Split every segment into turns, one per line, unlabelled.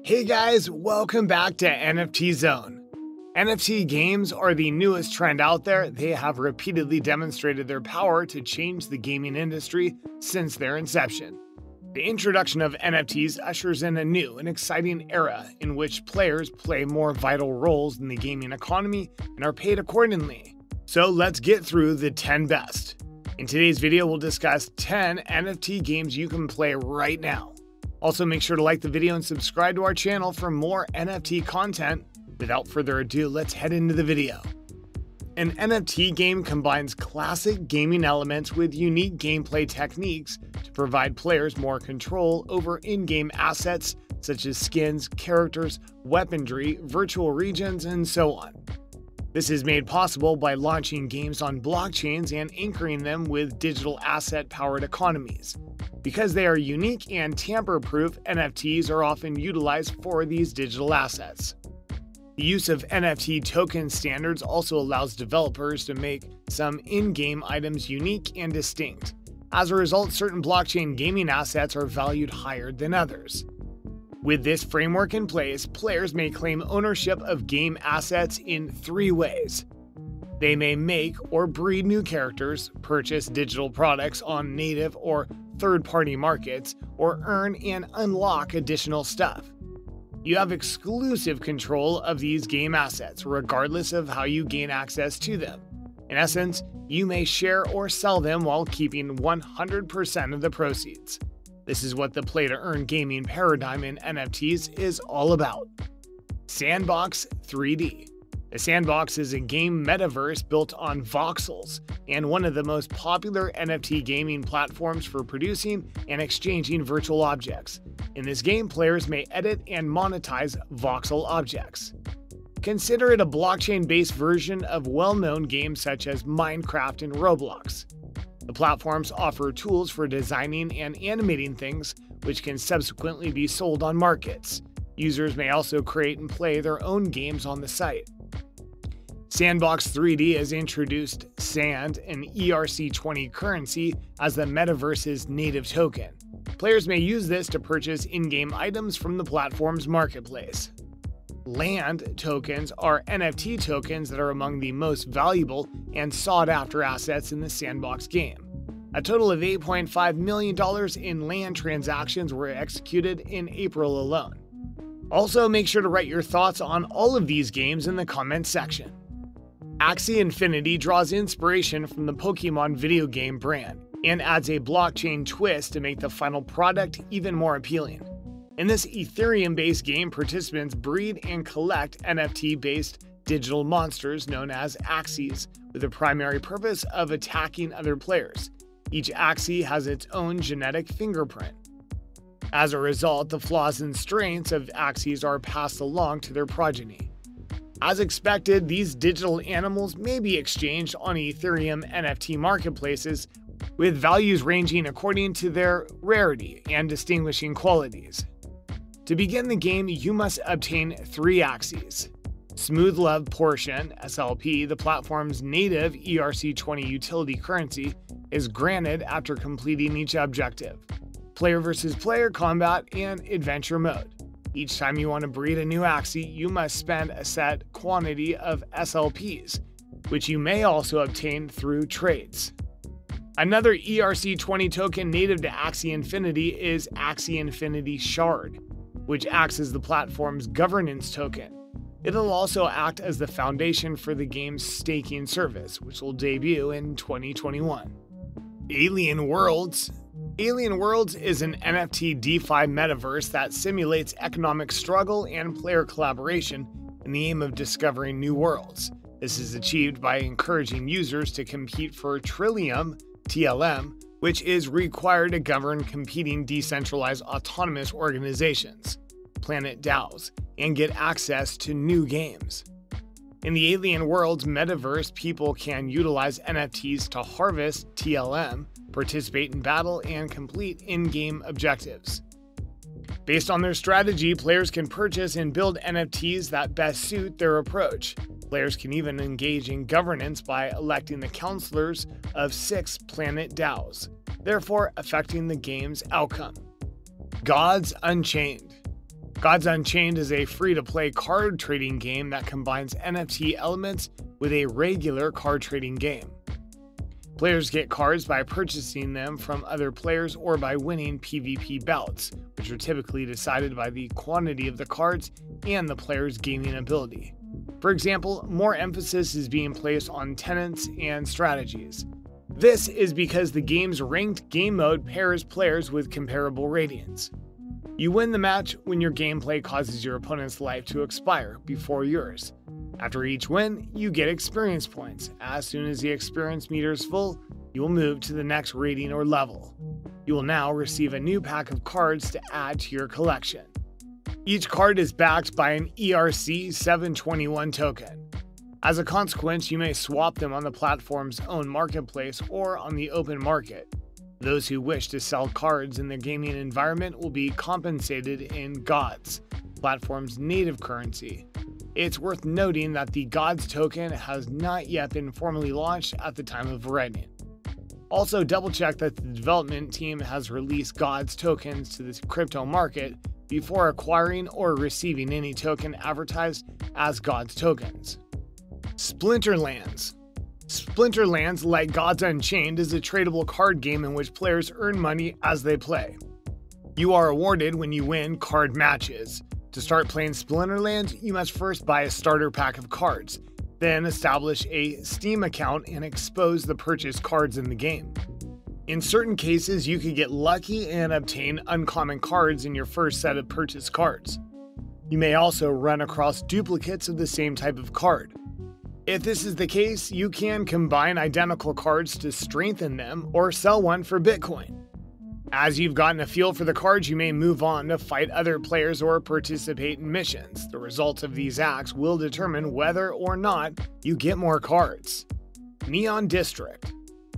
Hey guys, welcome back to NFT Zone. NFT games are the newest trend out there. They have repeatedly demonstrated their power to change the gaming industry since their inception. The introduction of NFTs ushers in a new and exciting era in which players play more vital roles in the gaming economy and are paid accordingly. So let's get through the 10 best. In today's video, we'll discuss 10 NFT games you can play right now. Also, make sure to like the video and subscribe to our channel for more NFT content. Without further ado, let's head into the video. An NFT game combines classic gaming elements with unique gameplay techniques to provide players more control over in-game assets such as skins, characters, weaponry, virtual regions, and so on. This is made possible by launching games on blockchains and anchoring them with digital asset-powered economies. Because they are unique and tamper-proof, NFTs are often utilized for these digital assets. The use of NFT token standards also allows developers to make some in-game items unique and distinct. As a result, certain blockchain gaming assets are valued higher than others. With this framework in place, players may claim ownership of game assets in 3 ways. They may make or breed new characters, purchase digital products on native or third-party markets, or earn and unlock additional stuff. You have exclusive control of these game assets, regardless of how you gain access to them. In essence, you may share or sell them while keeping 100% of the proceeds. This is what the play-to-earn gaming paradigm in NFTs is all about. SANDBOX 3D. The SANDBOX is a game metaverse built on voxels and one of the most popular NFT gaming platforms for producing and exchanging virtual objects. In this game, players may edit and monetize voxel objects. Consider it a blockchain-based version of well-known games such as Minecraft and Roblox. The platforms offer tools for designing and animating things, which can subsequently be sold on markets. Users may also create and play their own games on the site. SANDBOX 3D has introduced SAND, an ERC20 currency, as the metaverse's native token. Players may use this to purchase in-game items from the platform's marketplace. Land tokens are NFT tokens that are among the most valuable and sought-after assets in the SANDBOX game. A total of $8.5 million in land transactions were executed in April alone. Also, make sure to write your thoughts on all of these games in the comments section. AXIE Infinity draws inspiration from the Pokemon video game brand and adds a blockchain twist to make the final product even more appealing. In this Ethereum-based game, participants breed and collect NFT-based digital monsters known as AXIEs, with the primary purpose of attacking other players. Each AXIE has its own genetic fingerprint. As a result, the flaws and strengths of AXIEs are passed along to their progeny. As expected, these digital animals may be exchanged on Ethereum NFT marketplaces, with values ranging according to their rarity and distinguishing qualities. To begin the game, you must obtain 3 AXIEs. Smooth Love Portion, SLP, the platform's native ERC20 utility currency, is granted after completing each objective. Player versus player combat and adventure mode. Each time you want to breed a new AXIE, you must spend a set quantity of SLPs, which you may also obtain through trades. Another ERC20 token native to AXIE Infinity is AXIE Infinity Shard, which acts as the platform's governance token. It'll also act as the foundation for the game's staking service, which will debut in 2021. Alien Worlds. Alien Worlds is an NFT DeFi metaverse that simulates economic struggle and player collaboration in the aim of discovering new worlds. This is achieved by encouraging users to compete for Trillium, TLM, which is required to govern competing decentralized autonomous organizations, Planet DAOs, and get access to new games. In the Alien Worlds metaverse, people can utilize NFTs to harvest TLM, participate in battle, and complete in-game objectives. Based on their strategy, players can purchase and build NFTs that best suit their approach. Players can even engage in governance by electing the counselors of 6 Planet DAOs, therefore affecting the game's outcome. Gods Unchained. Gods Unchained is a free-to-play card trading game that combines NFT elements with a regular card trading game. Players get cards by purchasing them from other players or by winning PvP bouts, which are typically decided by the quantity of the cards and the player's gaming ability. For example, more emphasis is being placed on tenets and strategies. This is because the game's ranked game mode pairs players with comparable ratings. You win the match when your gameplay causes your opponent's life to expire before yours. After each win, you get experience points. As soon as the experience meter is full, you will move to the next rating or level. You will now receive a new pack of cards to add to your collection. Each card is backed by an ERC 721 token. As a consequence, you may swap them on the platform's own marketplace or on the open market. Those who wish to sell cards in the gaming environment will be compensated in GODS, platform's native currency. It's worth noting that the GODS token has not yet been formally launched at the time of writing. Also, double-check that the development team has released GODS tokens to the crypto market before acquiring or receiving any token advertised as GODS tokens. Splinterlands. Splinterlands, like Gods Unchained, is a tradable card game in which players earn money as they play. You are awarded when you win card matches. To start playing Splinterlands, you must first buy a starter pack of cards, then establish a Steam account and expose the purchased cards in the game. In certain cases, you could get lucky and obtain uncommon cards in your first set of purchased cards. You may also run across duplicates of the same type of card. If this is the case, you can combine identical cards to strengthen them or sell one for Bitcoin. As you've gotten a feel for the cards, you may move on to fight other players or participate in missions. The results of these acts will determine whether or not you get more cards. Neon District.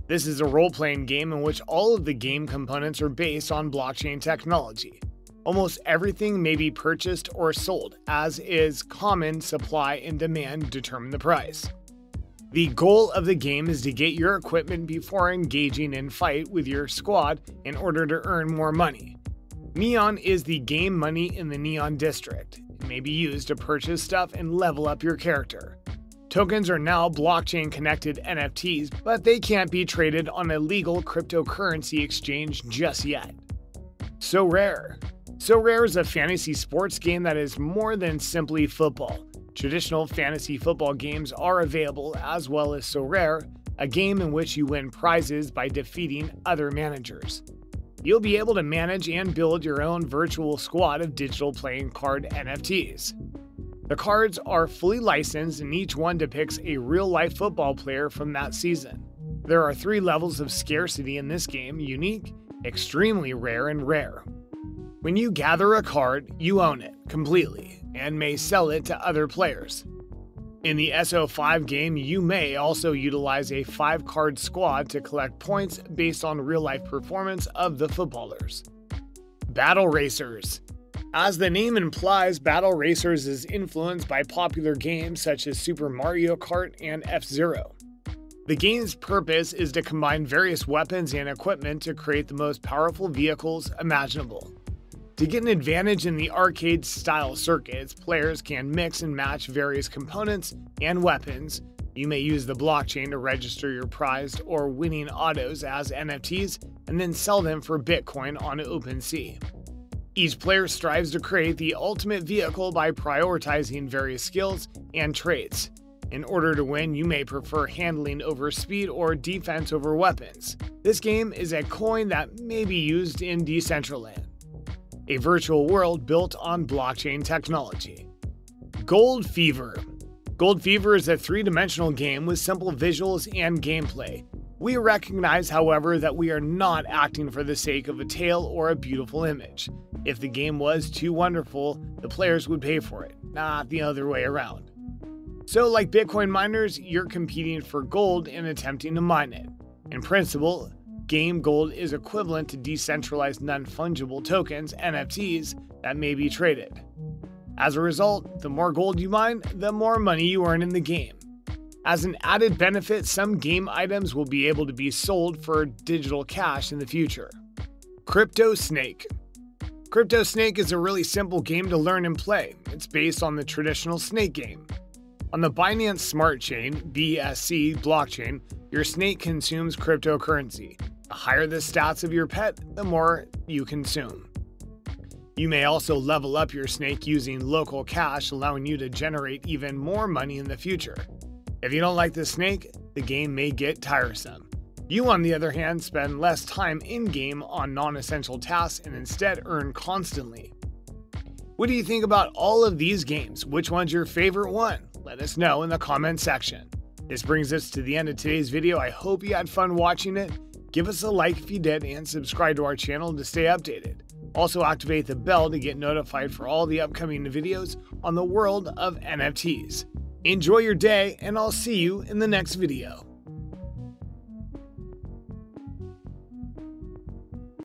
This is a role-playing game in which all of the game components are based on blockchain technology. Almost everything may be purchased or sold, as is common supply and demand determine the price. The goal of the game is to get your equipment before engaging in fight with your squad in order to earn more money. Neon is the game money in the Neon District. It may be used to purchase stuff and level up your character. Tokens are now blockchain-connected NFTs, but they can't be traded on a legal cryptocurrency exchange just yet. SORARE. SORARE is a fantasy sports game that is more than simply football. Traditional fantasy football games are available, as well as SORARE, a game in which you win prizes by defeating other managers. You'll be able to manage and build your own virtual squad of digital playing card NFTs. The cards are fully licensed and each one depicts a real-life football player from that season. There are 3 levels of scarcity in this game: unique, extremely rare, and rare. When you gather a card, you own it completely and may sell it to other players. In the SO5 game, you may also utilize a 5-card squad to collect points based on real-life performance of the footballers. Battle Racers. As the name implies, Battle Racers is influenced by popular games such as Super Mario Kart and F-Zero. The game's purpose is to combine various weapons and equipment to create the most powerful vehicles imaginable. To get an advantage in the arcade-style circuits, players can mix and match various components and weapons. You may use the blockchain to register your prized or winning autos as NFTs and then sell them for Bitcoin on OpenSea. Each player strives to create the ultimate vehicle by prioritizing various skills and traits. In order to win, you may prefer handling over speed or defense over weapons. This game is a coin that may be used in Decentraland, a virtual world built on blockchain technology. Gold Fever. Gold Fever is a 3-dimensional game with simple visuals and gameplay. We recognize, however, that we are not acting for the sake of a tale or a beautiful image. If the game was too wonderful, the players would pay for it, not the other way around. So, like Bitcoin miners, you're competing for gold and attempting to mine it. In principle, game gold is equivalent to decentralized non-fungible tokens, NFTs, that may be traded. As a result, the more gold you mine, the more money you earn in the game. As an added benefit, some game items will be able to be sold for digital cash in the future. Crypto Snake. Crypto Snake is a really simple game to learn and play. It's based on the traditional snake game. On the Binance Smart Chain (BSC) blockchain, your snake consumes cryptocurrency. The higher the stats of your pet, the more you consume. You may also level up your snake using local cash, allowing you to generate even more money in the future. If you don't like the snake, the game may get tiresome. You, on the other hand, spend less time in-game on non-essential tasks and instead earn constantly. What do you think about all of these games? Which one's your favorite one? Let us know in the comment section. This brings us to the end of today's video. I hope you had fun watching it. Give us a like if you did and subscribe to our channel to stay updated. Also activate the bell to get notified for all the upcoming videos on the world of NFTs. Enjoy your day, and I'll see you in the next video.